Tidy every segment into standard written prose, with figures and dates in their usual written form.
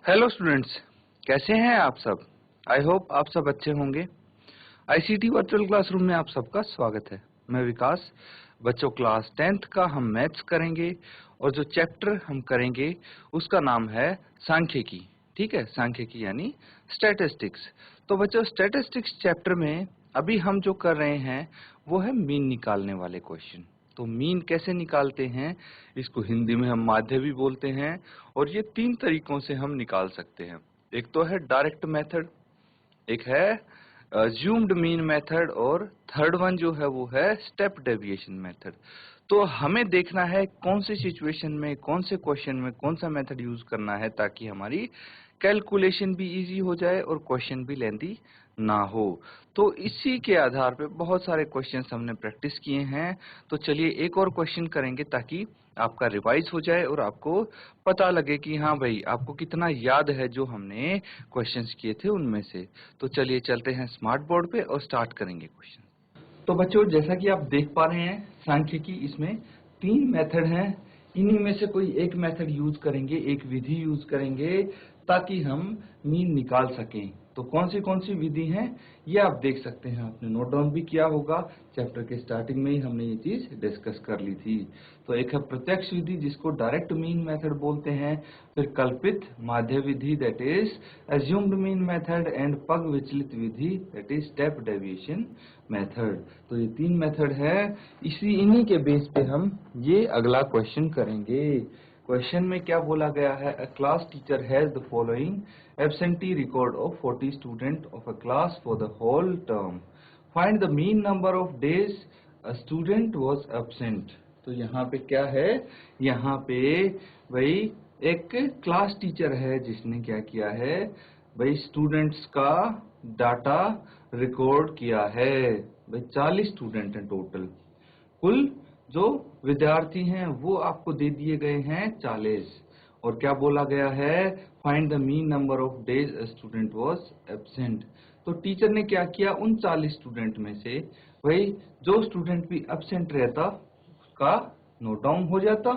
Hello students, कैसे हैं आप सब। आई होप आप सब अच्छे होंगे। आईसीटी वर्चुअल क्लासरूम में आप सबका स्वागत है। मैं विकास। बच्चों, क्लास 10th का हम मैथ्स करेंगे और जो चैप्टर हम करेंगे उसका नाम है सांख्यिकी। ठीक है, सांख्यिकी यानी स्टैटिस्टिक्स। तो बच्चों, स्टैटिस्टिक्स चैप्टर में अभी हम जो कर रहे हैं वो है मीन निकालने वाले क्वेश्चन। तो मीन कैसे निकालते हैं, इसको हिंदी में हम माध्य भी बोलते हैं, और ये 3 तरीकों से हम निकाल सकते हैं। एक तो है डायरेक्ट मेथड, एक है अज्यूम्ड मीन मेथड, और थर्ड वन जो है वो है स्टेप डेविएशन मेथड। तो हमें देखना है कौन सी सिचुएशन में, कौन से क्वेश्चन में कौन सा मेथड यूज करना है ताकि हमारी कैलकुलेशन भी इजी हो जाए और क्वेश्चन भी लेंथी ना हो। तो इसी के आधार पे बहुत सारे क्वेश्चंस हमने प्रैक्टिस किए हैं। तो चलिए एक और क्वेश्चन करेंगे ताकि आपका रिवाइज हो जाए और आपको पता लगे कि हाँ भाई, आपको कितना याद है जो हमने क्वेश्चंस किए थे उनमें से। तो चलिए चलते हैं स्मार्ट बोर्ड पे और स्टार्ट करेंगे क्वेश्चन। तो बच्चों, जैसा कि आप देख पा रहे हैं सांख्यिकी, इसमें 3 मेथड हैं। इन्हीं में से कोई एक मेथड यूज करेंगे, एक विधि यूज करेंगे ताकि हम मीन निकाल सकें। तो कौन सी विधि हैं ये आप देख सकते हैं, आपने नोट डाउन भी किया होगा। चैप्टर के स्टार्टिंग में ही हमने ये चीज डिस्कस कर ली थी। तो एक है प्रत्यक्ष विधि जिसको डायरेक्ट मीन मेथड बोलते हैं, फिर कल्पित माध्य विधि that is assumed mean method, and पग विचलित विधि that is step deviation method. तो ये 3 मेथड है, इन्हीं के बेस पे हम ये अगला क्वेश्चन करेंगे। क्वेश्चन में क्या बोला गया है, a class teacher has the following absentee record of 40 student of a class for the whole term, find the mean number of days a student was absent. तो यहाँ पे क्या है, यहाँ पे भाई एक क्लास टीचर है जिसने क्या किया है, भाई स्टूडेंट्स का डाटा रिकॉर्ड किया है। भाई 40 स्टूडेंट हैं टोटल, कुल जो विद्यार्थी हैं वो आपको दे दिए गए हैं 40। और क्या बोला गया है, find the mean number of days a student was absent. तो टीचर ने क्या किया, उन 40 स्टूडेंट में से भाई जो स्टूडेंट भी एब्सेंट रहता उसका नोट डाउन हो जाता।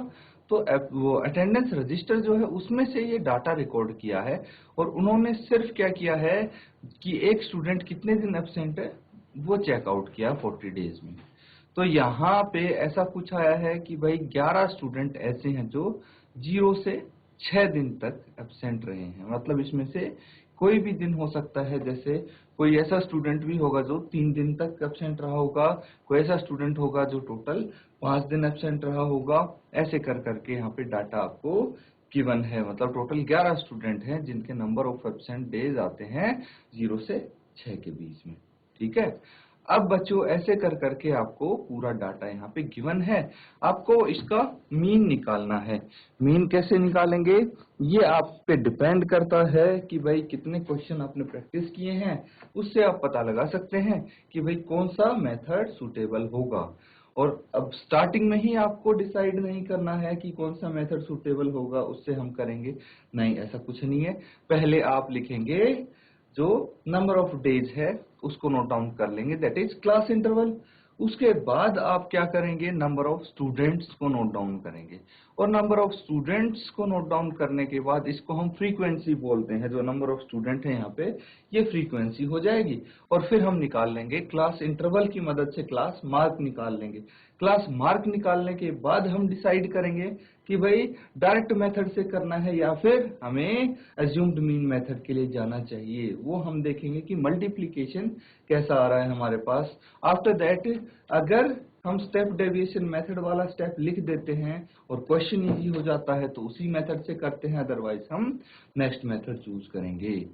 तो वो अटेंडेंस रजिस्टर जो है उसमें से ये डाटा रिकॉर्ड किया है, और उन्होंने सिर्फ क्या किया है कि एक स्टूडेंट कितने दिन एब्सेंट है वो चेकआउट किया 40 डेज में। तो यहाँ पे ऐसा कुछ आया है कि भाई 11 स्टूडेंट ऐसे हैं जो 0 से 6 दिन तक एब्सेंट रहे हैं। मतलब इसमें से कोई भी दिन हो सकता है, जैसे कोई ऐसा स्टूडेंट भी होगा जो 3 दिन तक एब्सेंट रहा होगा, कोई ऐसा स्टूडेंट होगा जो टोटल 5 दिन एब्सेंट रहा होगा। ऐसे कर करके यहाँ पे डाटा आपको गिवन है। मतलब टोटल 11 स्टूडेंट हैं जिनके नंबर ऑफ एब्सेंट डेज आते हैं 0 से 6 के बीच में। ठीक है, अब बच्चों ऐसे कर करके आपको पूरा डाटा यहाँ पे गिवन है, आपको इसका मीन निकालना है। मीन कैसे निकालेंगे ये आप पे डिपेंड करता है कि भाई कितने क्वेश्चन आपने प्रैक्टिस किए हैं, उससे आप पता लगा सकते हैं कि भाई कौन सा मेथड सुटेबल होगा। और अब स्टार्टिंग में ही आपको डिसाइड नहीं करना है कि कौन सा मेथड सुटेबल होगा उससे हम करेंगे, नहीं, ऐसा कुछ नहीं है। पहले आप लिखेंगे जो नंबर ऑफ डेज है उसको नोट डाउन कर लेंगे, दैट इज क्लास इंटरवल। उसके बाद आप क्या करेंगे, नंबर ऑफ स्टूडेंट्स को नोट डाउन करेंगे, और नंबर ऑफ स्टूडेंट्स को नोट डाउन करने के बाद इसको हम फ्रीक्वेंसी बोलते हैं। जो नंबर ऑफ स्टूडेंट है यहाँ पे ये फ्रीक्वेंसी हो जाएगी। और फिर हम निकाल लेंगे क्लास इंटरवल की मदद से क्लास मार्क निकाल लेंगे। क्लास मार्क निकालने के बाद हम डिसाइड करेंगे कि भाई डायरेक्ट मेथड से करना है या फिर हमें अज्यूम्ड मीन मेथड के लिए जाना चाहिए। वो हम देखेंगे कि मल्टीप्लिकेशन कैसा आ रहा है हमारे पास। आफ्टर दैट अगर हम स्टेप डेविएशन मेथड वाला स्टेप लिख देते हैं और क्वेश्चन इजी हो जाता है तो उसी मेथड से करते हैं, अदरवाइज हम नेक्स्ट मेथड चूज करेंगे।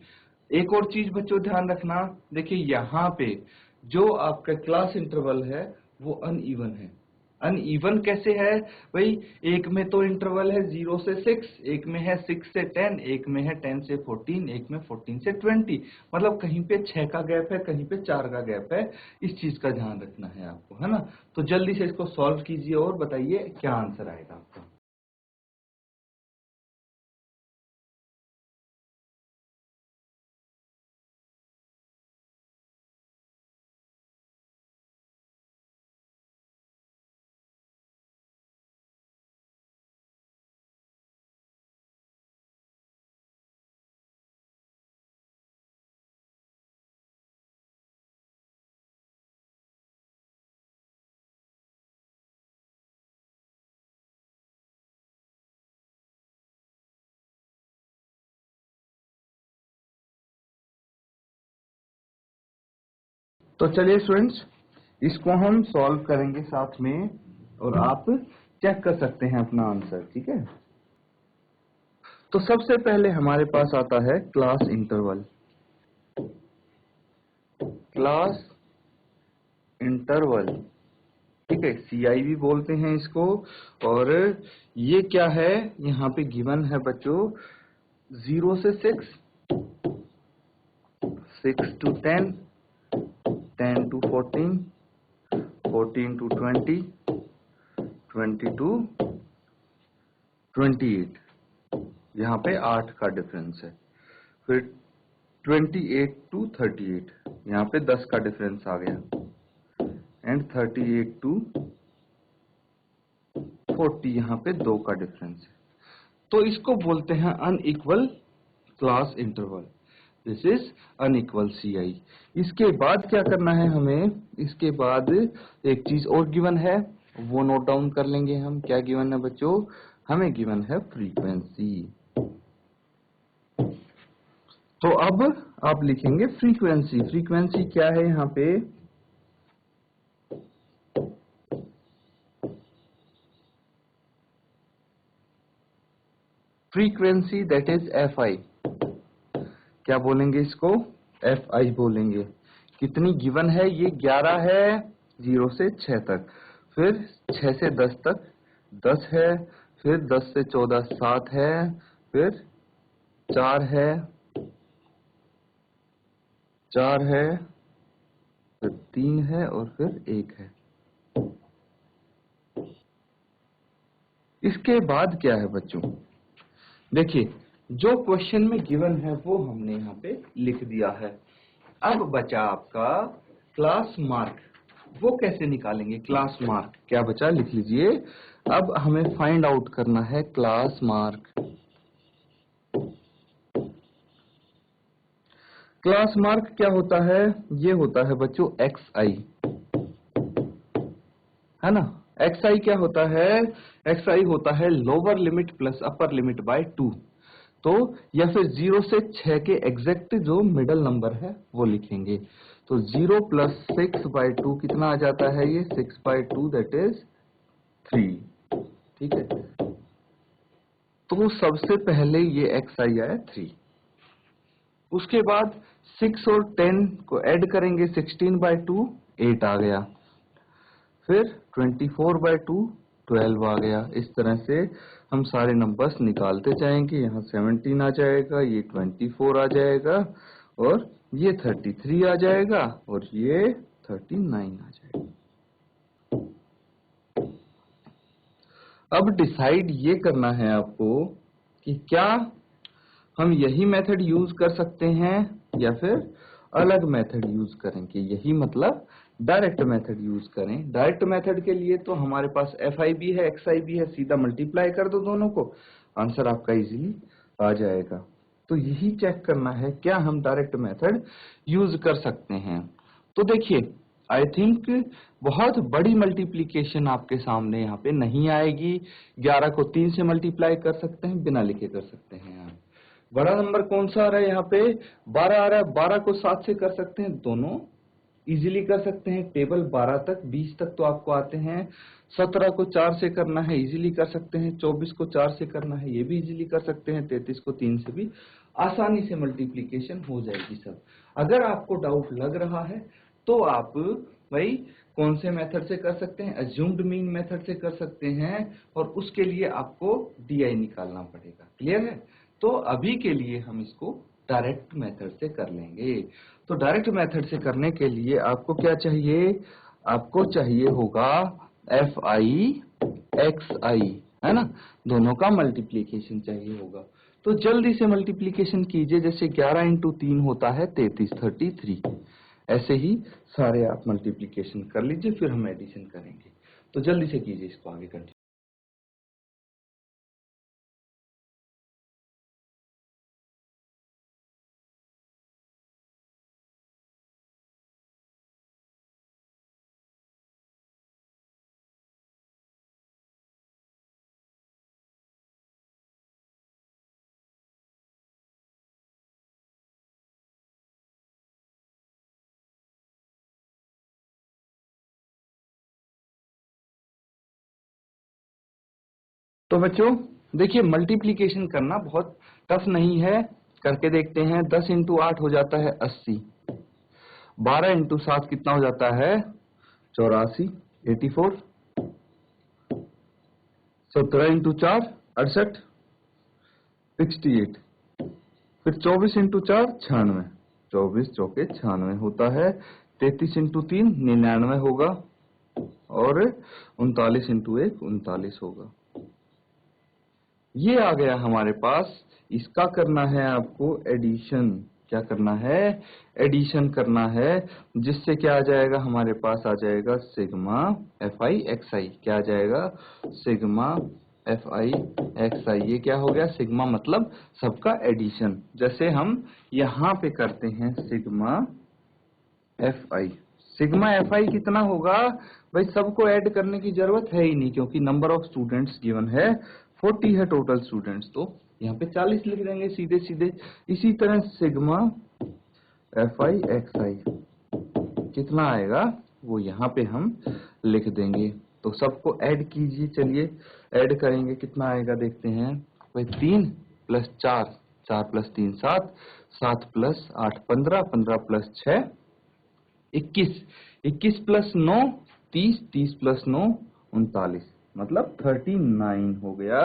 एक और चीज बच्चों ध्यान रखना, देखिए यहाँ पे जो आपका क्लास इंटरवल है वो अनइवन है। अनइवन कैसे है भाई, एक में तो इंटरवल है 0 से 6, एक में है 6 से 10, एक में है 10 से 14, एक में 14 से 20। मतलब कहीं पे 6 का गैप है, कहीं पे 4 का गैप है। इस चीज का ध्यान रखना है आपको, है ना। तो जल्दी से इसको सॉल्व कीजिए और बताइए क्या आंसर आएगा आपका। तो चलिए स्टूडेंट्स, इसको हम सॉल्व करेंगे साथ में और आप चेक कर सकते हैं अपना आंसर, ठीक है। तो सबसे पहले हमारे पास आता है क्लास इंटरवल। क्लास इंटरवल, ठीक है, CI भी बोलते हैं इसको। और ये क्या है, यहाँ पे गिवन है बच्चों 0 से 6, 6 to 10, 10 to 14, 14 to 20, 20 to 28, यहाँ पे 8 का डिफरेंस है। फिर 28 to 38, यहाँ पे 10 का डिफरेंस आ गया। एंड 38 to 40, यहाँ पे 2 का डिफरेंस है। तो इसको बोलते हैं unequal class interval. This is unequal CI। इसके बाद क्या करना है हमें, इसके बाद एक चीज और गिवन है, वो नोट डाउन कर लेंगे हम। क्या गिवन है बच्चों, हमें गिवन है फ्रीक्वेंसी। तो अब आप लिखेंगे फ्रीक्वेंसी। फ्रीक्वेंसी क्या है यहाँ पे, फ्रीक्वेंसी दैट इज FI। क्या बोलेंगे इसको, FI बोलेंगे। कितनी गिवन है, ये 11 है 0 से 6 तक, फिर 6 से 10 तक 10 है, फिर 10 से 14 7 है, फिर 4 है, 4 है, फिर 3 है और फिर 1 है। इसके बाद क्या है बच्चों, देखिए जो क्वेश्चन में गिवन है वो हमने यहाँ पे लिख दिया है। अब बचा आपका क्लास मार्क। वो कैसे निकालेंगे क्लास मार्क, क्या बचा लिख लीजिए। अब हमें फाइंड आउट करना है क्लास मार्क। क्लास मार्क क्या होता है, ये होता है बच्चों XI, है ना। XI क्या होता है, XI होता है lower limit plus upper limit by 2। तो या फिर 0 से 6 के एग्जैक्ट जो मिडल नंबर है वो लिखेंगे। तो 0 प्लस 6/2 कितना आ जाता है, ये 6/2 दैट इज 3, ठीक है। तो सबसे पहले ये XI आया 3। उसके बाद 6 और 10 को ऐड करेंगे, 16/2 8 आ गया। फिर 24/2 12 आ गया। इस तरह से हम सारे नंबर्स निकालते जाएंगे। यहाँ 17 आ जाएगा, ये 24 आ जाएगा, और ये 33 आ जाएगा, और ये 39 आ जाएगा। अब डिसाइड ये करना है आपको कि क्या हम यही मेथड यूज कर सकते हैं या फिर अलग मेथड यूज करेंगे। यही मतलब डायरेक्ट मेथड यूज करें। डायरेक्ट मेथड के लिए तो हमारे पास FI भी है XI भी है, सीधा मल्टीप्लाई कर दो दोनों को, आंसर आपका इजीली आ जाएगा। तो यही चेक करना है क्या हम डायरेक्ट मेथड यूज कर सकते हैं। तो देखिए आई थिंक बहुत बड़ी मल्टीप्लीकेशन आपके सामने यहाँ पे नहीं आएगी। 11 को 3 से मल्टीप्लाई कर सकते हैं, बिना लिखे कर सकते हैं आप। बड़ा नंबर कौन सा आ रहा है यहाँ पे, 12 आ रहा है, 12 को 7 से कर सकते हैं, दोनों इजीली कर सकते हैं। टेबल 12 तक 20 तक तो आपको आते हैं। 17 को 4 से करना है, इजीली कर सकते हैं। 24 को 4 से करना है, ये भी इजीली कर सकते हैं। 33 को 3 से भी आसानी से मल्टीप्लीकेशन हो जाएगी सब। अगर आपको डाउट लग रहा है तो आप भाई कौन से मेथड से कर सकते हैं, अज्यूम्ड मीन मेथड से कर सकते हैं, और उसके लिए आपको DI निकालना पड़ेगा। क्लियर है। तो अभी के लिए हम इसको डायरेक्ट मेथड से कर लेंगे। तो डायरेक्ट मेथड से करने के लिए आपको क्या चाहिए, आपको चाहिए होगा FI XI, है ना, दोनों का मल्टीप्लीकेशन चाहिए होगा। तो जल्दी से मल्टीप्लीकेशन कीजिए। जैसे 11 इंटू 3 होता है 33, 33। ऐसे ही सारे आप मल्टीप्लीकेशन कर लीजिए, फिर हम एडिशन करेंगे। तो जल्दी से कीजिए इसको आगे कंटिन्यू। तो बच्चों देखिए, मल्टीप्लिकेशन करना बहुत टफ नहीं है, करके देखते हैं। 10 इंटू 8 हो जाता है 80, 12 इंटू 7 कितना हो जाता है 84, 84, 17 इंटू 4 68, 68, फिर 24 इंटू 4 96, 24 चौके 96 होता है। 33 इंटू 3 99 होगा, और 39 इंटू 1 39 होगा। ये आ गया हमारे पास। इसका करना है आपको एडिशन। क्या करना है? एडिशन करना है, जिससे क्या आ जाएगा हमारे पास? आ जाएगा सिग्मा एफ आई एक्स आई। क्या आ जाएगा? सिग्मा एफ आई एक्स आई। ये क्या हो गया? सिग्मा मतलब सबका एडिशन। जैसे हम यहां पे करते हैं sigma F I. Sigma F I कितना होगा? भाई सबको ऐड करने की जरूरत है ही नहीं, क्योंकि नंबर ऑफ स्टूडेंट्स गिवन है 40 है टोटल स्टूडेंट्स, तो यहाँ पे 40 लिख देंगे सीधे सीधे। इसी तरह सिग्मा एफ आई एक्स आई कितना आएगा वो यहाँ पे हम लिख देंगे। तो सबको ऐड कीजिए, चलिए ऐड करेंगे। कितना आएगा देखते हैं। भाई 3 plus 4, 4 plus 3 7, 7 plus 8 15, 15 plus 6 21, 21 plus 9 30, 30 plus 9 39, मतलब 39 हो गया।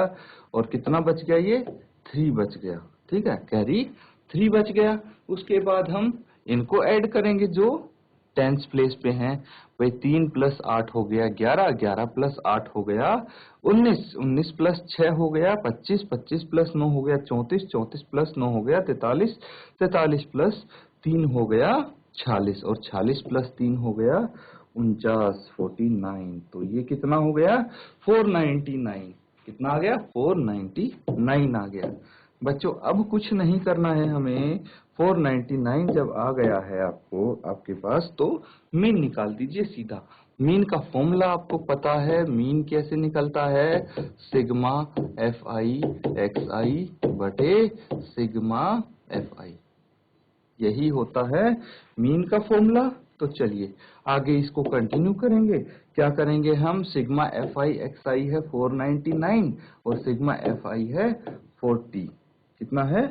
और कितना बच गया? ये 3 बच गया। ठीक है, कैरी 3 बच गया। उसके बाद हम इनको ऐड करेंगे जो टेंस प्लेस पे हैं। भाई 3 प्लस 8 हो गया 11, 11 प्लस 8 हो गया 19, 19 प्लस 6 हो गया 25, 25 प्लस 9 हो गया 34, 34 प्लस 9 हो गया 43, 43 प्लस 3 हो गया 46, और 46 प्लस 3 हो गया 49, 49। तो ये कितना हो गया? 499। कितना आ गया? 499 आ गया। बच्चों अब कुछ नहीं करना है हमें। 499 जब आ गया है आपको आपके पास, तो मीन निकाल दीजिए सीधा। मीन का फॉर्मूला आपको पता है। मीन कैसे निकलता है? सिग्मा एफ आई एक्स आई बटे सिग्मा एफ आई। यही होता है मीन का फॉर्मूला। तो चलिए आगे इसको कंटिन्यू करेंगे। क्या करेंगे हम? सिग्मा एफ आई एक्स आई है 499, और सिग्मा एफ आई है 40। कितना है?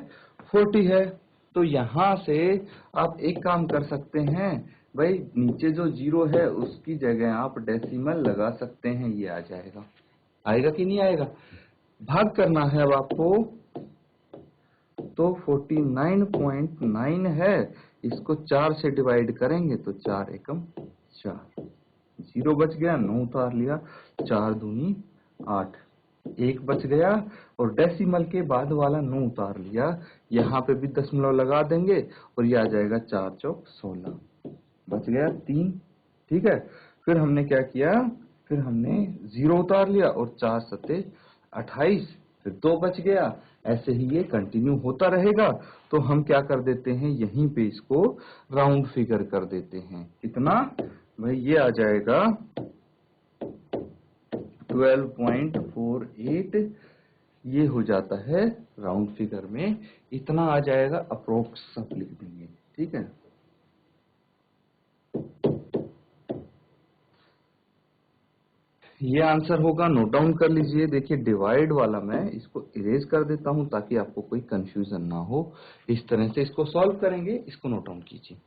40 है। तो यहां से आप एक काम कर सकते हैं, भाई नीचे जो जीरो है उसकी जगह आप डेसिमल लगा सकते हैं। ये आ जाएगा। आएगा कि नहीं आएगा? भाग करना है अब आपको। तो 49.9 है, इसको 4 से डिवाइड करेंगे तो 4 एकम 4, जीरो बच गया, 9 उतार लिया, 4 दूनी 8, एक बच गया, और डेसिमल के बाद वाला 9 उतार लिया। यहाँ पे भी दशमलव लगा देंगे, और ये आ जाएगा 4 चौक 16, बच गया 3। ठीक है, फिर हमने क्या किया? फिर हमने 0 उतार लिया, और 4 सते 28, फिर 2 बच गया। ऐसे ही ये कंटिन्यू होता रहेगा। तो हम क्या कर देते हैं, यहीं पे इसको राउंड फिगर कर देते हैं। कितना? भाई ये आ जाएगा 12.48। ये हो जाता है राउंड फिगर में, इतना आ जाएगा अप्रोक्स, सब लिख देंगे। ठीक है, ये आंसर होगा। नोट डाउन कर लीजिए। देखिए डिवाइड वाला मैं इसको इरेज कर देता हूं ताकि आपको कोई कंफ्यूजन ना हो। इस तरह से इसको सॉल्व करेंगे। इसको नोट डाउन कीजिए।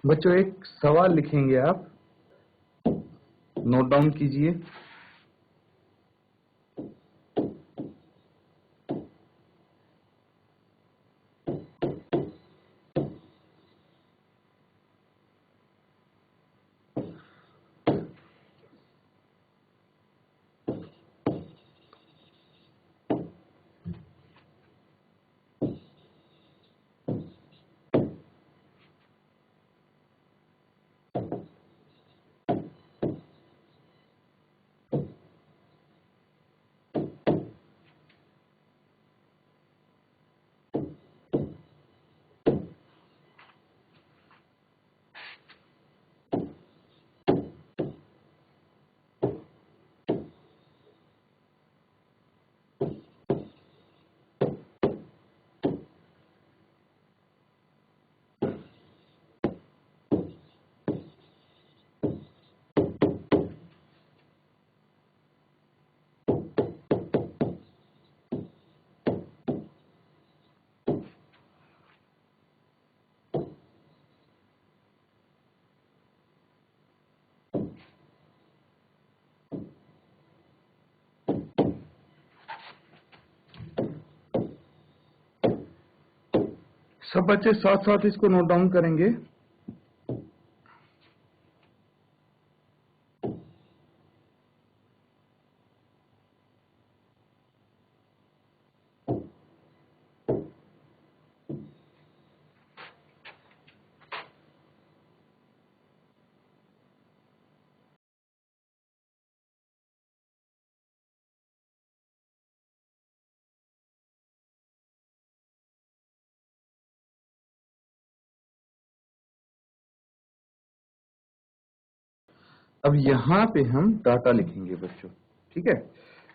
बच्चों एक सवाल लिखेंगे आप, नोट डाउन कीजिए। सब बच्चे साथ साथ इसको नोट डाउन करेंगे। अब यहां पे हम डाटा लिखेंगे बच्चों, ठीक है।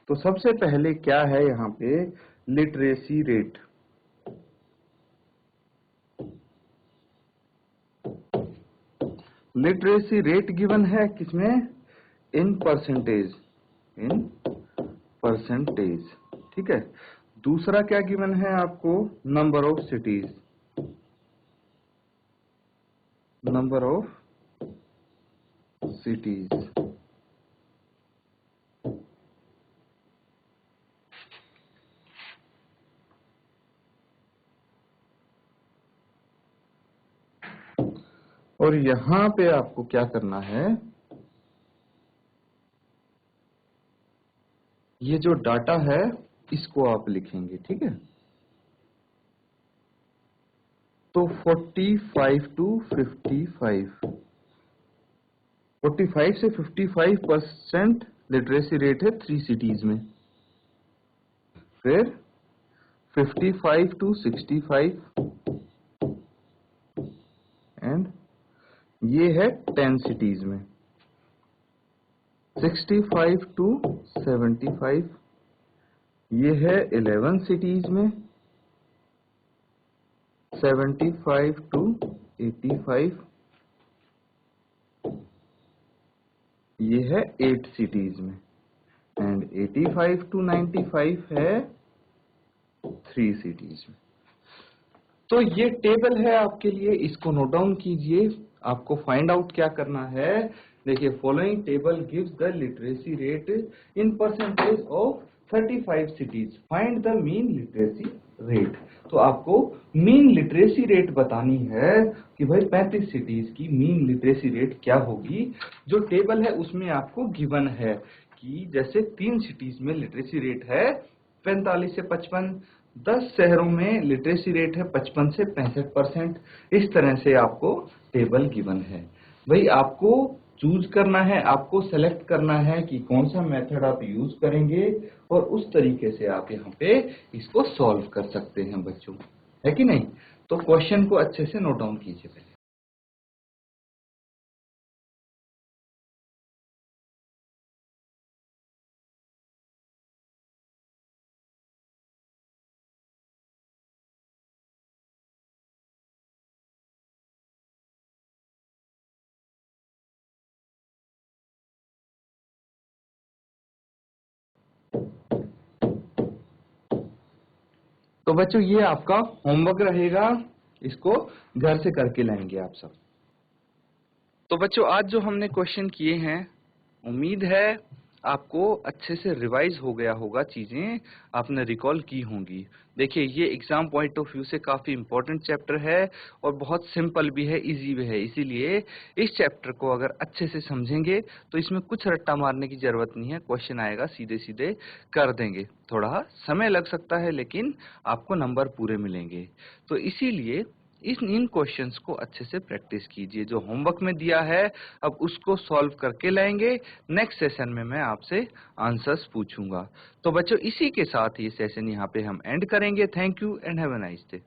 तो सबसे पहले क्या है यहाँ पे, literacy rate. Literacy rate given है किसमें, इन परसेंटेज, इन परसेंटेज, ठीक है। दूसरा क्या गिवन है आपको, number of cities, number of cities. और यहां पे आपको क्या करना है, ये जो डाटा है इसको आप लिखेंगे, ठीक है। तो 45 टू 55, 45 से 55% लिटरेसी रेट है 3 सिटीज में। फिर 55 टू 65 एंड ये है 10 सिटीज में। 65 टू 75 ये है 11 सिटीज में। 75 टू 85 ये है 8 सिटीज में। एंड 85 टू 95 है 3 सिटीज में। तो ये टेबल है आपके लिए, इसको नोट डाउन कीजिए। आपको फाइंड आउट क्या करना है, देखिए, following table gives the literacy rate in percentage of 35 cities, find the mean literacy rate. तो आपको मीन लिटरेसी रेट बतानी है कि भाई 35 सिटीज की मीन लिटरेसी रेट क्या होगी। जो टेबल है उसमें आपको गिवन है कि जैसे 3 सिटीज में लिटरेसी रेट है 45 से 55, 10 शहरों में लिटरेसी रेट है 55 से 65%। इस तरह से आपको टेबल गिवन है। भाई आपको चूज करना है, आपको सेलेक्ट करना है कि कौन सा मेथड आप यूज करेंगे, और उस तरीके से आप यहाँ पे इसको सॉल्व कर सकते हैं बच्चों, है कि नहीं। तो क्वेश्चन को अच्छे से नोट डाउन कीजिए पहले। तो बच्चों ये आपका होमवर्क रहेगा, इसको घर से करके लाएंगे आप सब। तो बच्चों आज जो हमने क्वेश्चन किए हैं, उम्मीद है आपको अच्छे से रिवाइज हो गया होगा, चीजें आपने रिकॉल की होंगी। देखिए ये एग्जाम पॉइंट ऑफ व्यू से काफी इंपॉर्टेंट चैप्टर है और बहुत सिंपल भी है, इजी भी है। इसीलिए इस चैप्टर को अगर अच्छे से समझेंगे तो इसमें कुछ रट्टा मारने की जरूरत नहीं है, क्वेश्चन आएगा सीधे सीधे कर देंगे। थोड़ा समय लग सकता है लेकिन आपको नंबर पूरे मिलेंगे। तो इसीलिए इन क्वेश्चंस को अच्छे से प्रैक्टिस कीजिए। जो होमवर्क में दिया है अब उसको सॉल्व करके लाएंगे। नेक्स्ट सेशन में मैं आपसे आंसर्स पूछूंगा। तो बच्चों इसी के साथ ये सेशन यहाँ पे हम एंड करेंगे। Thank you and have a nice day.